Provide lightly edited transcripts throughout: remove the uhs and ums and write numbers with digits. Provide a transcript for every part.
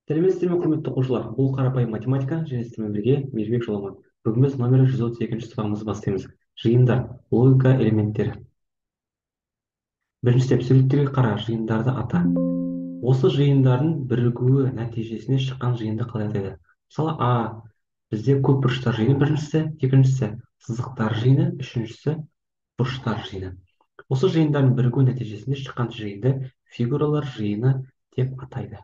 сәлеметсіздер ме құрметті оқушылар, бұл қарапайым математика және сіздермен бірге мейірбек жоламан. Бүгін біз номері 132 сұрағымызды бастаймыз. Жиындар, логика элементтері. Бірінші степ, суреттерге қара, жиындарды ата. Осы жиындардың бірігуі нәтижесіне шыққан жиынды қалай атайды? Мысалы, бізде көп бұрыштар жиыны біріншісі, екіншісі сызықтар жиыны, үшіншісі бұрыштар жиыны. Осы жиындардың бірігуі нәтижесінде шыққан жиынды фигуралар жиыны деп атайды.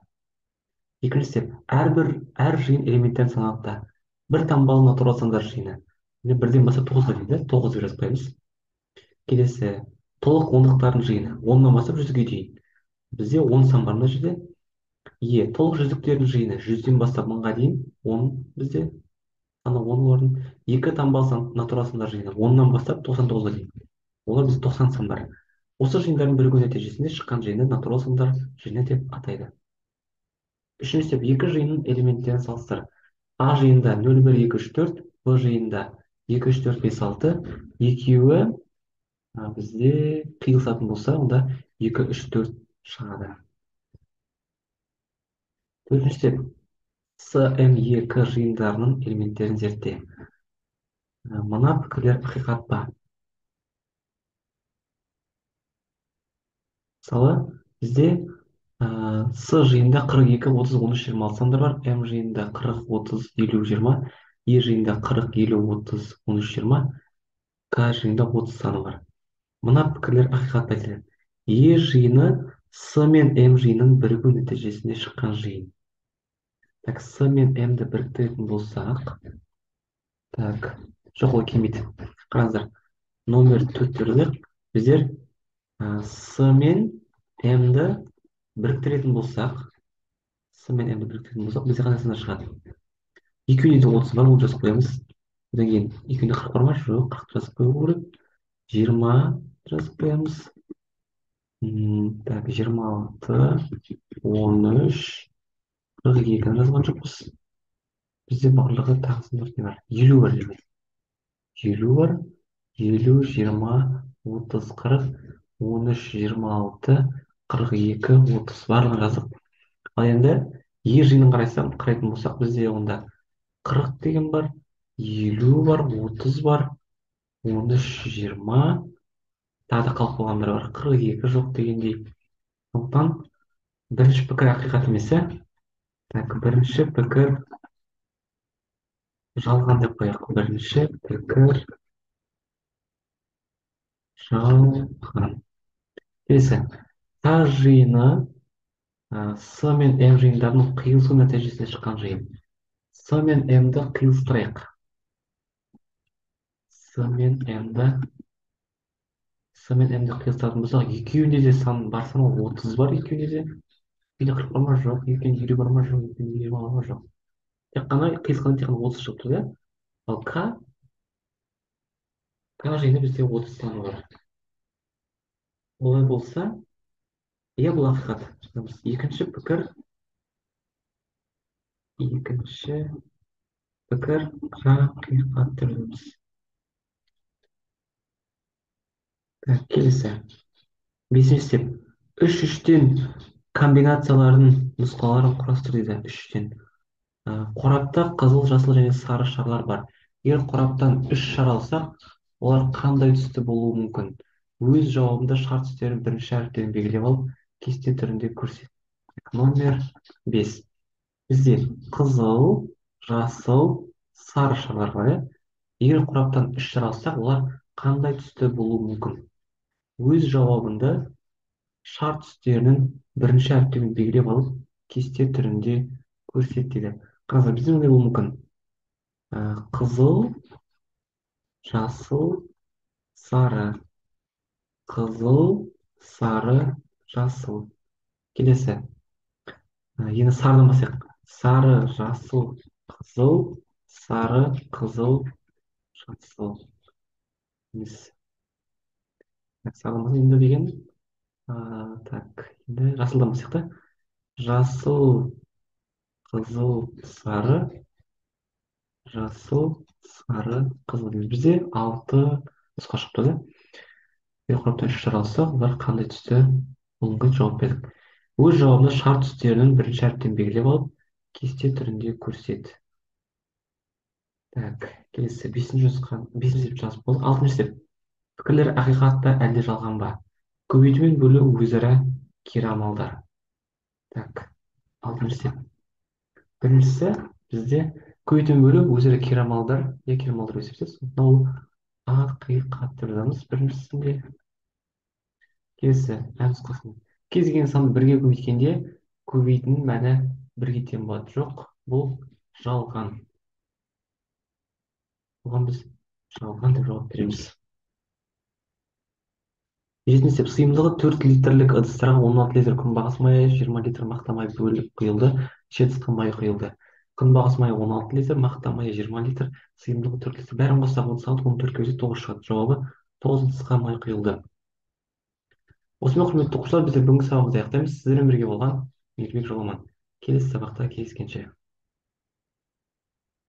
Екінші степ, әр жиын элементтен саналады. Бір таңбалы натурал сандар жиыны. Бірден бастап 9-ға дейін, 9 деп жазып қоямыз. Келесі, толық ондықтардың жиыны. 10-нан бастап 100-ге дейін. Бізде 10 сан бар мына жерде. Толық жүздіктердің жиыны 100-ден бастап 1000-ға дейін. 10 бізде ана 10 орын. 2 таңбалы натурал сандар жиыны. 10-нан бастап 99-ға дейін. Олар бізде 90 сан бар. Осы жиындардың бірігу нәтижесінде шыққан жиынды натурал сандар жиыны деп атайды. Үшінші степ, екі жиынның элементтерін салыстыр. А жиында 0, 1, 2, 3, 4, Б жиында 2, 3, 4, 5, 6. Екеуі бізде қиылысатын болса, онда 2, 3, 4 шығады. Төртінші степ, С, М, Е, К жиындарының элементтерін зертте. Мына пікірлер ақиқат па? Мысалы, бізде С жиында 42, 30, 13, 26 сандар бар. М жиында 40, 30, 50, 20. Е жиында 40, 50, 30, 13, 20. К жиында 30 саны бар. Мына пікірлер ақиқат айтылады. Е жиыны С мен М жиынының бірігу нәтижесінде шыққан жиын. Так, С мен М-ді біріктіретін болсақ, так, жоқ, ол келмейді. Қараңыздар, номер 4-ті біздер С мен М-ді біріктіретін болсақ, бізде қандай сандар шығады? Екеуінде де 30 бар, оны жазып қоямыз. Одан кейін екеуінде 40 бар ма? Жоқ, 40 жазып қою керек. 20 жазып қоямыз. Так, 26, 13, 42 жазған жоқпыз. Бізде барлығы тағы сандар не бар? 50 бар демек. 50 бар. 50, 20, 30, 40, 13, 26, 42, 30 барлығын жаздық. Ал енді Е жиынын қарайтын болсақ, бізде онда 40 деген бар, 50 бар, 30 бар, 13, 20, тағы да қалып қалғандар бар, 42 жоқ дегендей. Сондықтан бірінші пікір ақиқат емес. Так, бірінші пікір жалған деп қояйық. Бірінші пікір жалған. Келесі, К жиыны С мен М жиындарының қиылысу нәтижесінде шыққан жиын. С мен М-ді қиылыстырайық. С мен М-ді қиылыстыратын болсақ, екеуінде де сан бар, сан 30 бар, екеуінде де. Екеуінде 40 бар ма? Жоқ. Екеуінде 50 бар ма? Жоқ. Екеуінде 20 бар ма? Жоқ. Тек қана қиылысқанда тек қана 30 шығып тұр. Ал К жиыны бізде 30 саны бар. Олай болса, бұл ақиқат. Екінші пікір ақиқат түріміз. Келесі. Бесінші степ. 3-3-тен комбинациялардың нұсқаларын құрастыр дейді. 3-тен. Қорапта қызыл, жасыл және сары шарлар бар. Егер қораптан 3 шар алсақ, олар қандай түсті болуы мүмкін? Өз жауабында шар түстерін бірінші әріптерін белгілеп алып, кесте түрінде көрсет. Номер 5. Бізде қызыл, жасыл, сары шарлар бар. Егер қораптан 3 шар алсақ, олар қандай түсті болуы мүмкін? Өз жауабында шар түстерінің бірінші әріптерін белгілеп алып, кесте түрінде көрсет дейді. Қараңыздар, бізде не болуы мүмкін? Қызыл, жасыл, сары. Қызыл, сары, жасыл. Келесі. Енді сарыдан бастайық. Сары, жасыл, қызыл, сары, қызыл, жасыл. Сарыдан енді деген. Так, енді жасылдан бастайық та. Жасыл, қызыл, сары, жасыл, сары, қызыл. Бізде 6 нұсқа шықты да. Қораптан 3 шар алсақ, олар қандай түсті? Оңға жауап бердік. Өз жауабында шар түстерінің бірінші әріптен белгілеп алып, кесте түрінде көрсет. Так, келесі бесінші нұсқа, бесінші деп жазып болдық. Алтыншы степ. Пікірлер ақиқат па әлде жалған ба? Көбейту мен бөлу өзара кері амалдар. Так, алтыншы степ. Біріншісі бізде көбейту мен бөлу өзара кері амалдар, не кері амалдар деп есептейміз. Сондықтан ол ақиқат деп жазамыз біріншісінде. Келесі әр нұсқасын. Кез келген санды бірге көбейткенде көбейтінің мәні бірге тең болады. Жоқ, бұл жалған. Оған біз жалған деп жауап береміз. Жетінші сыйымдылығы 4 литрлік ыдыстарға 16 литр күнбағыс майы, 20 литр мақта майы бөліп құйылды, іші майы құйылды. Күнбағыс майы 16 литр, мақта майы 20 литр, сыйымдылығы 4 литр. Бәрін қоссақ 30 салады, 14 көзе 9 шығады. Жауабы 9 ыдысқа май құйылды. Осымен құрметті оқушылар, біздер бүгінгі сабағымызды аяқтаймыз. Сіздермен бірге болған Мейірбек Жоламан. Келесі сабақта кездескенше.